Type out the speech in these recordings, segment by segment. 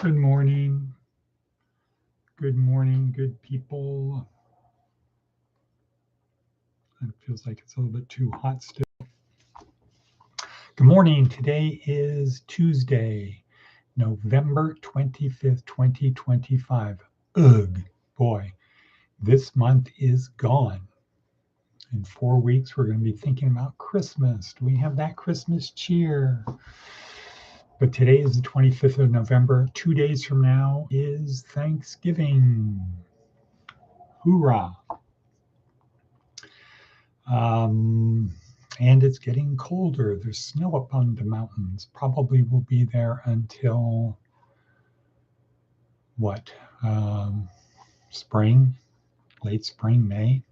Good morning. Good morning, good people. It feels like it's a little bit too hot still. Good morning. Today is Tuesday, November 25th, 2025. Ugh, boy, this month is gone. In 4 weeks, we're going to be thinking about Christmas. Do we have that Christmas cheer? But today is the 25th of November. 2 days from now is Thanksgiving. Hoorah. And it's getting colder. There's snow up on the mountains. Probably will be there until what? Spring, late spring, May.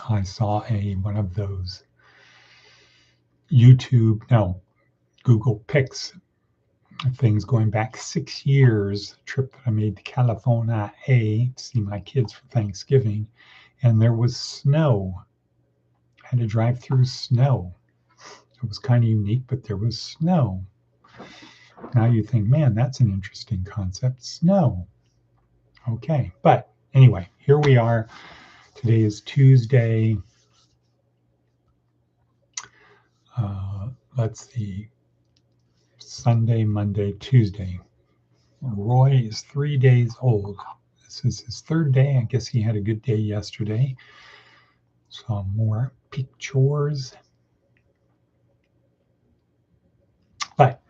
I saw one of those Google Pics things going back 6 years, trip that I made to California to see my kids for Thanksgiving, and there was snow. I had to drive through snow. It was kind of unique, but there was snow. Now you think, man, that's an interesting concept, snow. Okay, but anyway, here we are. Today is Tuesday. Let's see. Sunday, Monday, Tuesday. Roy is 3 days old. This is his third day. I guess he had a good day yesterday. Some more pictures. But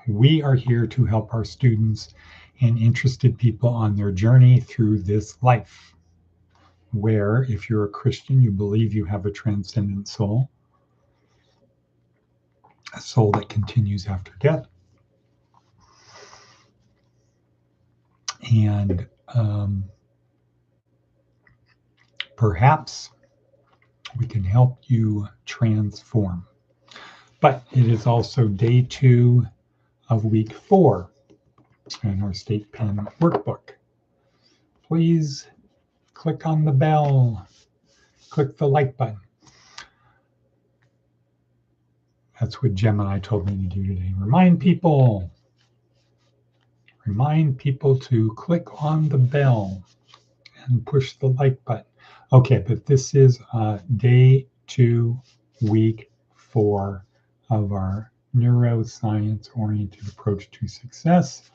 we are here to help our students and interested people on their journey through this life, where if you're a Christian, you believe you have a transcendent soul, a soul that continues after death. And perhaps we can help you transform. But it is also day 2 of week 4 in our State Pen workbook. Please click on the bell, click the like button. That's what Gemini told me to do today. Remind people to click on the bell and push the like button. Okay, but this is day 2, week 4 of our neuroscience-oriented approach to success.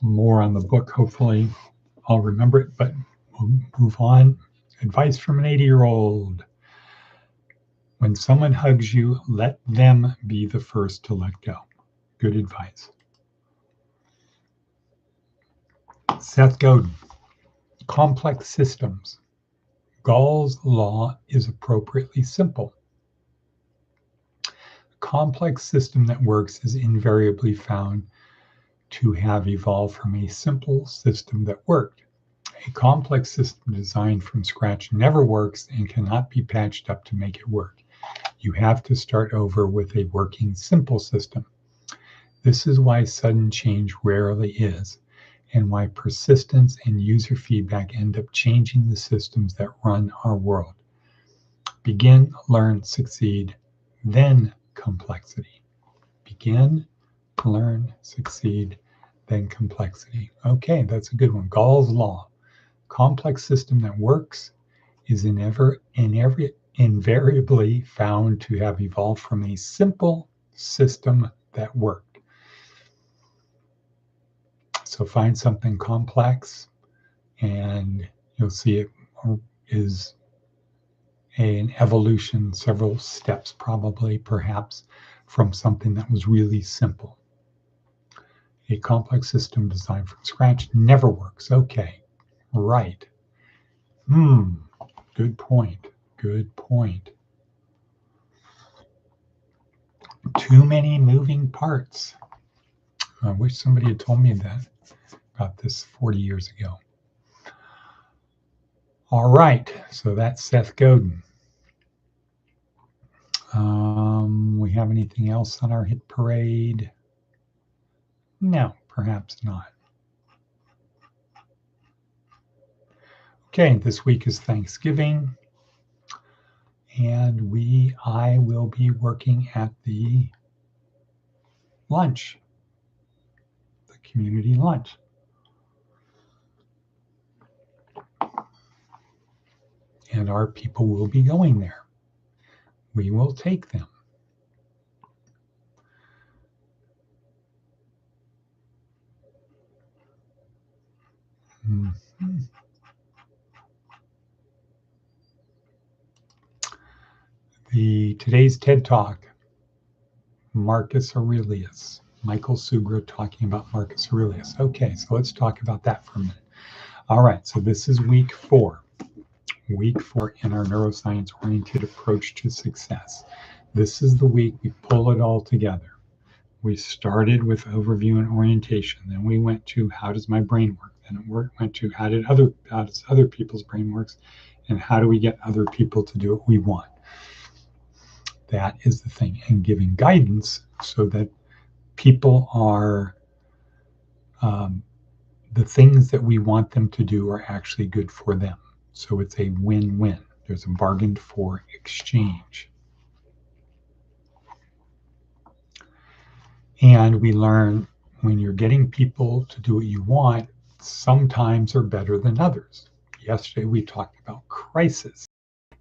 More on the book, hopefully I'll remember it, but we'll move on. Advice from an 80-year-old. When someone hugs you, let them be the first to let go. Good advice. Seth Godin. Complex systems. Gall's law is appropriately simple. A complex system that works is invariably found to have evolved from a simple system that worked. A complex system designed from scratch never works and cannot be patched up to make it work. You have to start over with a working simple system. This is why sudden change rarely is, and why persistence and user feedback end up changing the systems that run our world. Begin, learn, succeed, then complexity. Begin, learn, succeed, then complexity. Okay, that's a good one. Gall's law. Complex system that works is invariably found to have evolved from a simple system that worked. So find something complex and you'll see it is an evolution, several steps probably, perhaps, from something that was really simple. A complex system designed from scratch never works. Okay, right. Good point. Good point. Too many moving parts. I wish somebody had told me that about this 40 years ago. All right, so that's Seth Godin. We have anything else on our hit parade? No, perhaps not. Okay, this week is Thanksgiving. and I will be working at the lunch, the community lunch. And our people will be going there. We will take them. Mhm. Today's TED Talk, Marcus Aurelius. Michael Sugra talking about Marcus Aurelius. Okay, so let's talk about that for a minute. All right, so this is week 4. Week 4 in our neuroscience-oriented approach to success. This is the week we pull it all together. We started with overview and orientation. Then we went to how does my brain work? Then it went to how does other people's brain works, and how do we get other people to do what we want? That is the thing, and giving guidance so that people are the things that we want them to do are actually good for them. So it's a win-win. There's a bargained for exchange. And we learn when you're getting people to do what you want, sometimes are better than others. Yesterday we talked about crisis.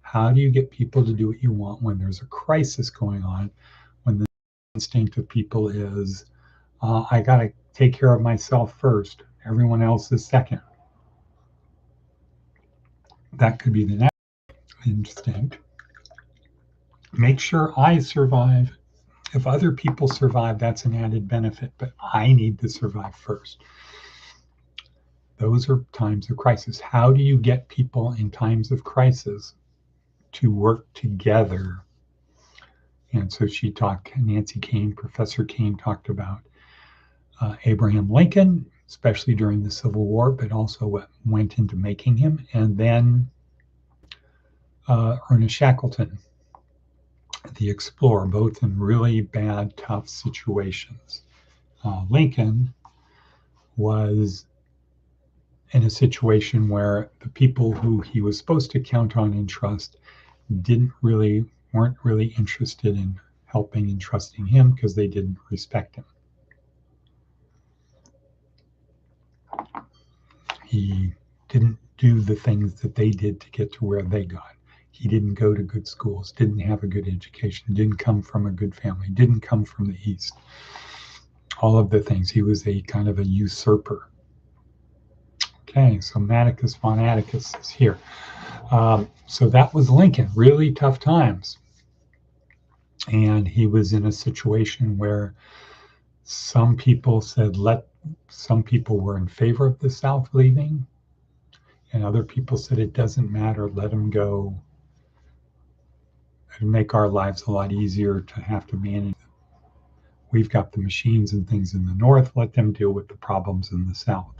How do you get people to do what you want when there's a crisis going on, when the instinct of people is, I got to take care of myself first. Everyone else is second. That could be the next instinct. Make sure I survive. If other people survive, that's an added benefit, but I need to survive first. Those are times of crisis. How do you get people in times of crisis to work together? And so Nancy Kane, Professor Kane talked about Abraham Lincoln, especially during the Civil War, but also what went into making him. And then Ernest Shackleton, the explorer, both in really bad, tough situations. Lincoln was in a situation where the people who he was supposed to count on and trust weren't really interested in helping and trusting him because they didn't respect him. He didn't do the things that they did to get to where they got. He didn't go to good schools, didn't have a good education, didn't come from a good family, didn't come from the East. All of the things. He was a kind of a usurper. Okay, so Atticus von Atticus is here. So that was Lincoln, really tough times. And he was in a situation where some people were in favor of the South leaving, and other people said it doesn't matter, let them go. It'd make our lives a lot easier to have to manage. We've got the machines and things in the North, let them deal with the problems in the South.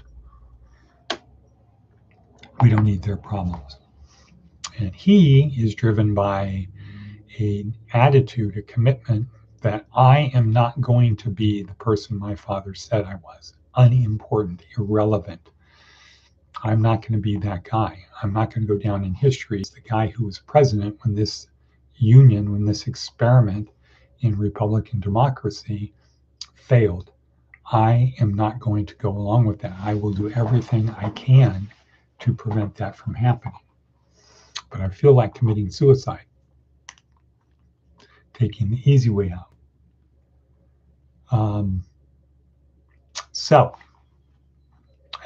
We don't need their problems. And he is driven by an attitude, a commitment that I am not going to be the person my father said I was, unimportant, irrelevant. I'm not going to be that guy. I'm not going to go down in history as the guy who was president when this experiment in Republican democracy failed. I am not going to go along with that. I will do everything I can to prevent that from happening. But I feel like committing suicide, taking the easy way out.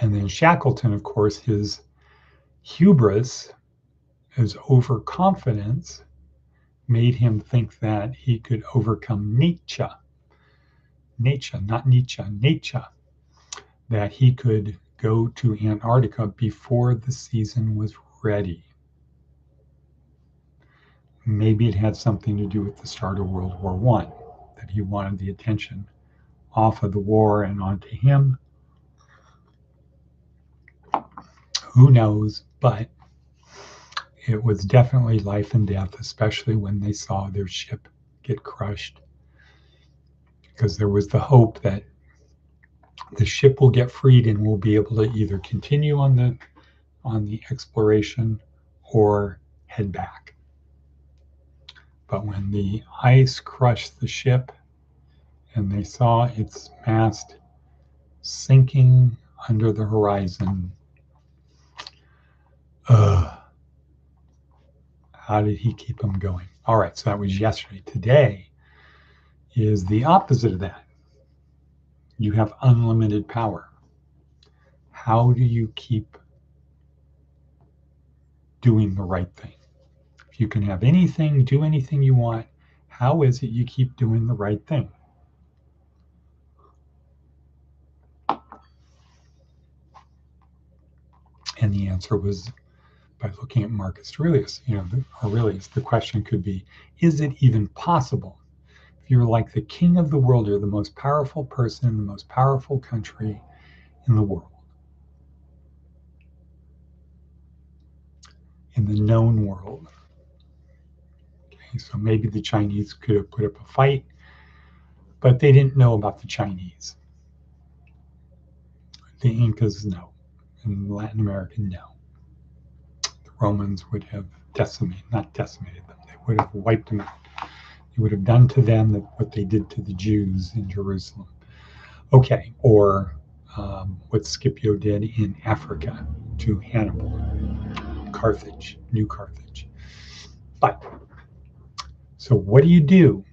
And then Shackleton, of course, his hubris, his overconfidence, made him think that he could overcome Nietzsche, not Nietzsche, that he could go to Antarctica before the season was ready. Maybe it had something to do with the start of World War I, that he wanted the attention off of the war and onto him. Who knows, but it was definitely life and death, especially when they saw their ship get crushed, because there was the hope that the ship will get freed and we'll be able to either continue on the exploration or head back. But when the ice crushed the ship and they saw its mast sinking under the horizon, how did he keep them going? All right, so that was yesterday. Today is the opposite of that. You have unlimited power. How do you keep doing the right thing? If you can have anything, do anything you want, how is it you keep doing the right thing? And the answer was by looking at Marcus Aurelius. Aurelius, the question could be, is it even possible? If you're like the king of the world, you're the most powerful person in the most powerful country in the world, in the known world. Okay, so maybe the Chinese could have put up a fight, but they didn't know about the Chinese. The Incas, no. And Latin America, no. The Romans would have not decimated them. They would have wiped them out. They would have done to them what they did to the Jews in Jerusalem. Okay, or what Scipio did in Africa to Hannibal, Carthage, New Carthage. But, so what do you do?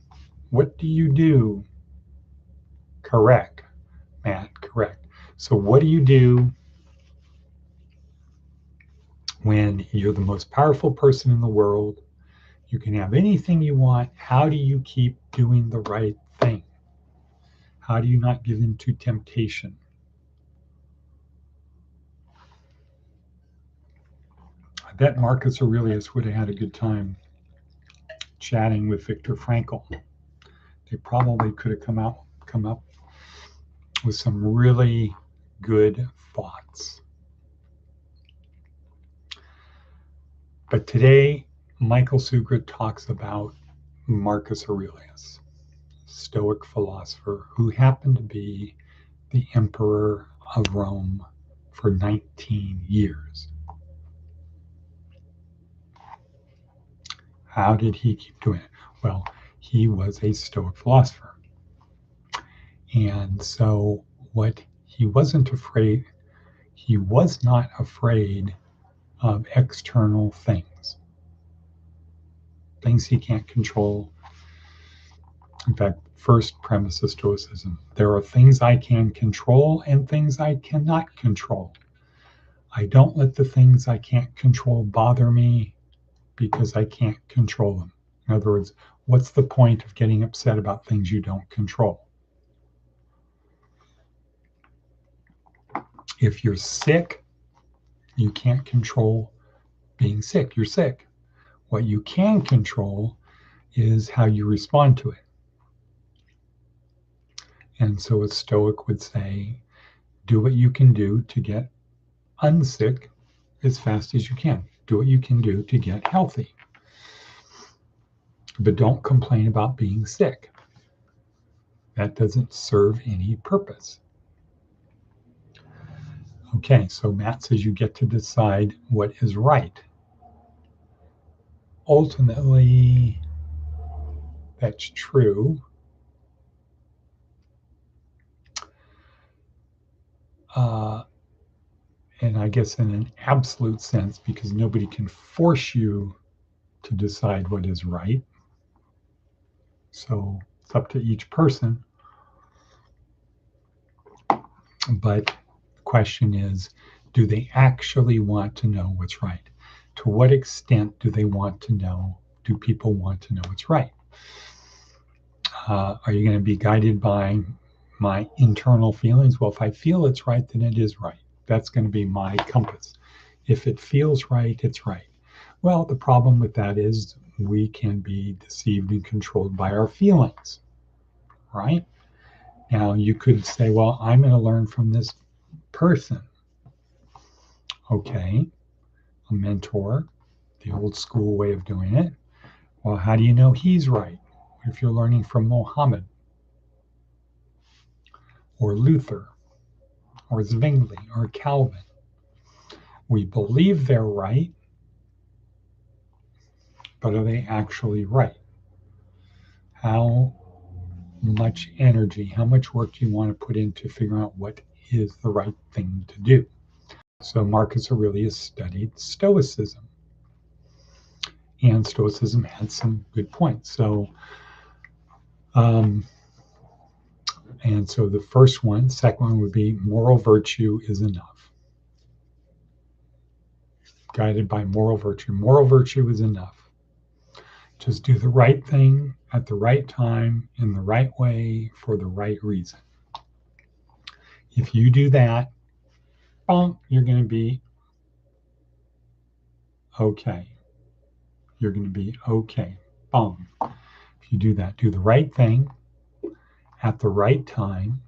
What do you do? Correct, Matt, correct. So what do you do when you're the most powerful person in the world? You can have anything you want. How do you keep doing the right thing? How do you not give in to temptation? I bet Marcus Aurelius would have had a good time chatting with Viktor Frankl. They probably could have come up with some really good thoughts. But today, Michael Sugra talks about Marcus Aurelius, Stoic philosopher who happened to be the emperor of Rome for 19 years. How did he keep doing it? Well, he was a Stoic philosopher. And so what he was not afraid of external things he can't control. In fact, first premise of Stoicism, there are things I can control and things I cannot control. I don't let the things I can't control bother me because I can't control them. In other words, what's the point of getting upset about things you don't control? If you're sick, you can't control being sick. You're sick. What you can control is how you respond to it. And so a Stoic would say, do what you can do to get unsick as fast as you can. Do what you can do to get healthy. But don't complain about being sick. That doesn't serve any purpose. Okay, so Matt says you get to decide what is right. Ultimately, that's true. And I guess in an absolute sense, because nobody can force you to decide what is right. So it's up to each person. But the question is, do they actually want to know what's right? To what extent do they want to know? Do people want to know what's right? Are you going to be guided by my internal feelings? Well, if I feel it's right, then it is right. That's going to be my compass. If it feels right, it's right. Well, the problem with that is we can be deceived and controlled by our feelings, right? Now, you could say, well, I'm going to learn from this person. Okay, a mentor, the old school way of doing it. Well, how do you know he's right? If you're learning from Mohammed or Luther or Zwingli or Calvin, we believe they're right, but are they actually right? how much energy, how much work do you want to put into figuring out what is the right thing to do? So Marcus Aurelius studied Stoicism, and Stoicism had some good points. And so the second one would be moral virtue is enough. Guided by moral virtue. Moral virtue is enough. Just do the right thing at the right time, in the right way, for the right reason. If you do that, you're going to be okay. You're going to be okay. If you do that, do the right thing at the right time,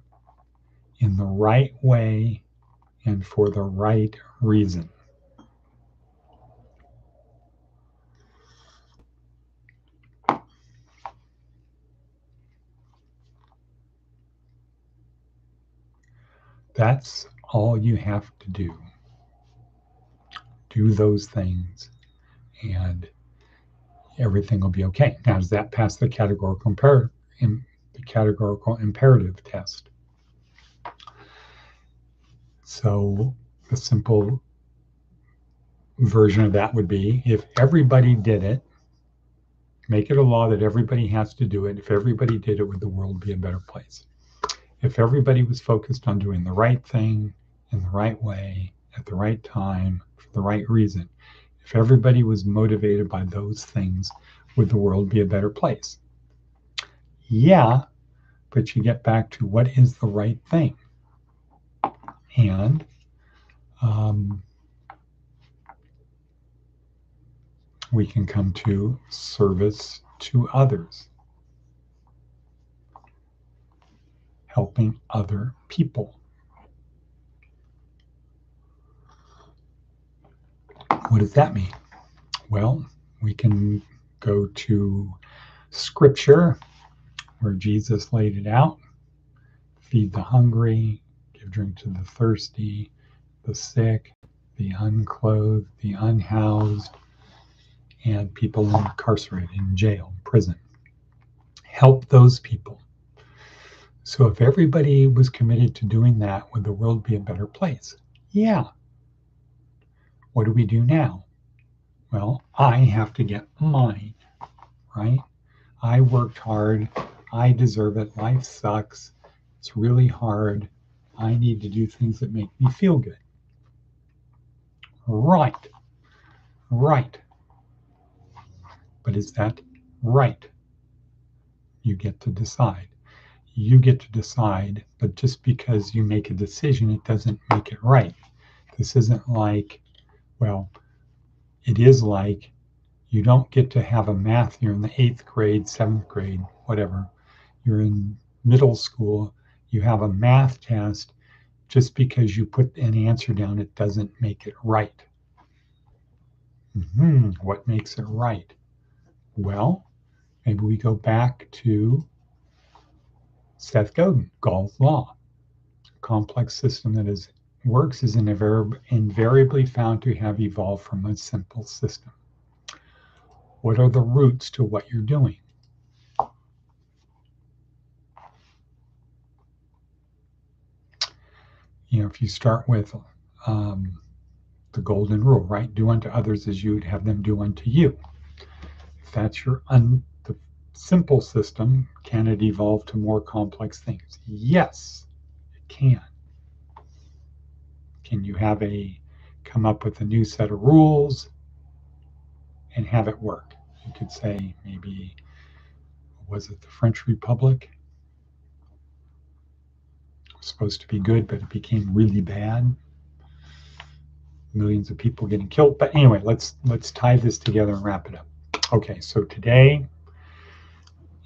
in the right way, and for the right reason. That's all you have to do. Do those things and everything will be okay. Now, does that pass the categorical imperative test? So the simple version of that would be, if everybody did it, make it a law that everybody has to do it. If everybody did it, would the world be a better place? If everybody was focused on doing the right thing in the right way, at the right time, for the right reason, if everybody was motivated by those things, would the world be a better place? Yeah, but you get back to what is the right thing. And we can come to service to others, helping other people. What does that mean? Well, we can go to Scripture where Jesus laid it out. Feed the hungry, give drink to the thirsty, the sick, the unclothed, the unhoused, and people incarcerated in jail, prison. Help those people. So if everybody was committed to doing that, would the world be a better place? Yeah. What do we do now? Well, I have to get mine, right? I worked hard. I deserve it. Life sucks. It's really hard. I need to do things that make me feel good. Right. But is that right? You get to decide. But just because you make a decision, it doesn't make it right. This isn't like, well, it is like you don't get to have a math. You're in the 8th grade, 7th grade, whatever. You're in middle school. You have a math test. Just because you put an answer down, it doesn't make it right. What makes it right? Well, maybe we go back to Seth Godin, Gall's law. A complex system that works is invariably found to have evolved from a simple system. What are the roots to what you're doing? If you start with the golden rule, right? Do unto others as you would have them do unto you. If that's the simple system, can it evolve to more complex things? Yes, it can. Can you come up with a new set of rules and have it work? You could say maybe, was it the French Republic? It was supposed to be good, but it became really bad. Millions of people getting killed. But anyway, let's tie this together and wrap it up. Okay, so today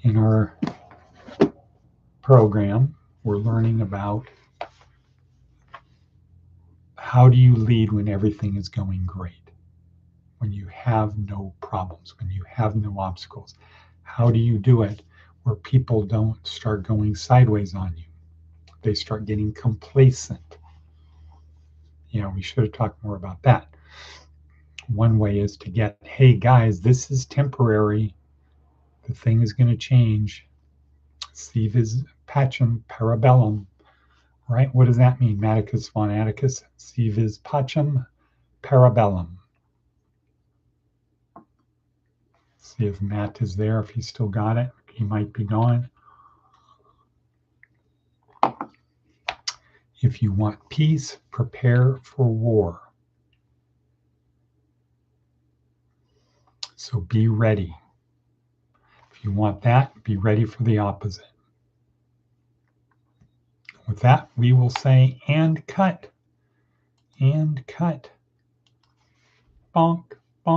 in our program, we're learning about how do you lead when everything is going great, when you have no problems, when you have no obstacles. How do you do it where people don't start going sideways on you? They start getting complacent. We should have talked more about that. One way is to get, hey guys, this is temporary. The thing is going to change. Si vis pacem parabellum, right? What does that mean? Maticus von Atticus, si vis pacem parabellum. See if Matt is there, if he's still got it. He might be gone. If you want peace, prepare for war. So be ready. If you want that, be ready for the opposite. With that, we will say, and cut. And cut. Bonk.